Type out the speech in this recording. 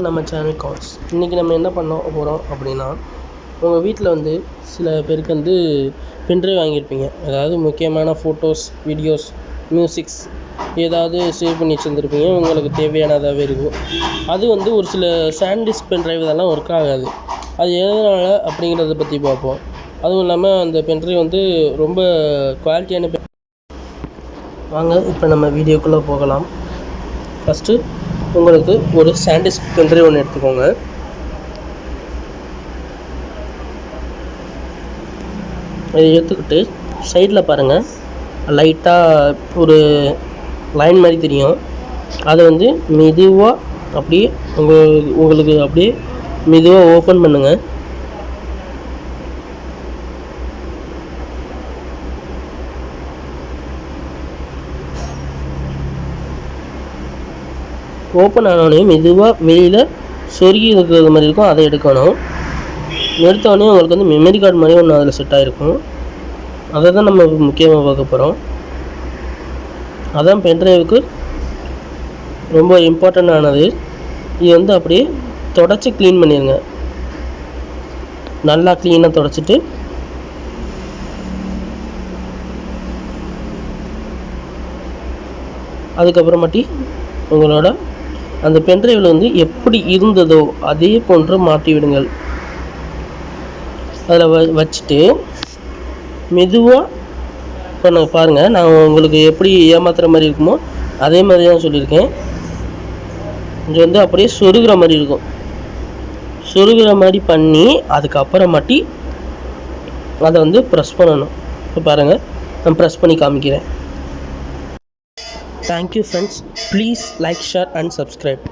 நம்ம channel calls. இன்றைக்கி நம்ம என்ன பண்ண போகிறோம் அப்படின்னா, உங்கள் வீட்டில் வந்து சில பேருக்கு வந்து பென்ட்ரைவ் வாங்கியிருப்பீங்க. அதாவது முக்கியமான ஃபோட்டோஸ், வீடியோஸ், மியூசிக்ஸ் ஏதாவது சேவ் பண்ணி வச்சுருந்துருப்பீங்க. உங்களுக்கு தேவையானதாகவே இருக்கும். அது வந்து ஒரு சில சாண்டிஸ்க் பென்ட்ரைவ் இதெல்லாம் ஒர்க் ஆகாது. அது எதனால் அப்படிங்கிறத பற்றி பார்ப்போம். அதுவும் இல்லாமல் அந்த பென்ட்ரைவ் வந்து ரொம்ப குவாலிட்டியான வாங்க இப்போ நம்ம வீடியோக்குள்ளே போகலாம். ஃபஸ்ட்டு உங்களுக்கு ஒரு சாண்டிஸ்க் பென்ட்ரைவ் ஒன்று எடுத்துக்கோங்க. இதை எடுத்துக்கிட்டு சைடில் பாருங்கள், லைட்டாக ஒரு லைன் மாதிரி தெரியும். அதை வந்து மெதுவாக அப்படியே உங்களுக்கு அப்படியே மெதுவாக ஓப்பன் பண்ணுங்கள். ஓப்பன் ஆனோடனே மெதுவாக வெளியில் சொருகி இருக்கிறது மாதிரி இருக்கும். அதை எடுக்கணும். எடுத்தோடனே உங்களுக்கு வந்து மெமரி கார்டு மாதிரி ஒன்று அதில் செட் ஆகிருக்கும். அதை தான் நம்ம முக்கியமாக பார்க்க போகிறோம். அதான் பென்ட்ரைவுக்கு ரொம்ப இம்பார்ட்டண்ட்டானது. இது வந்து அப்படியே தொடச்சி க்ளீன் பண்ணிடுங்க. நல்லா க்ளீனாக தொடச்சிட்டு அதுக்கப்புறமாட்டி உங்களோட அந்த பென்ட்ரைவில் வந்து எப்படி இருந்ததோ அதே போன்று மாற்றி விடுங்கள். அதில் வச்சுட்டு மெதுவாக இப்போ நான் பாருங்கள், நான் உங்களுக்கு எப்படி ஏமாத்துகிற மாதிரி இருக்குமோ அதே மாதிரி தான் சொல்லியிருக்கேன். இது வந்து அப்படியே சொருகிற மாதிரி இருக்கும். சொருகிற மாதிரி பண்ணி அதுக்கப்புறமாட்டி அதை வந்து ப்ரெஸ் பண்ணணும். இப்போ பாருங்கள், நான் ப்ரெஸ் பண்ணி காமிக்கிறேன். Thank you friends. Please like, share and subscribe.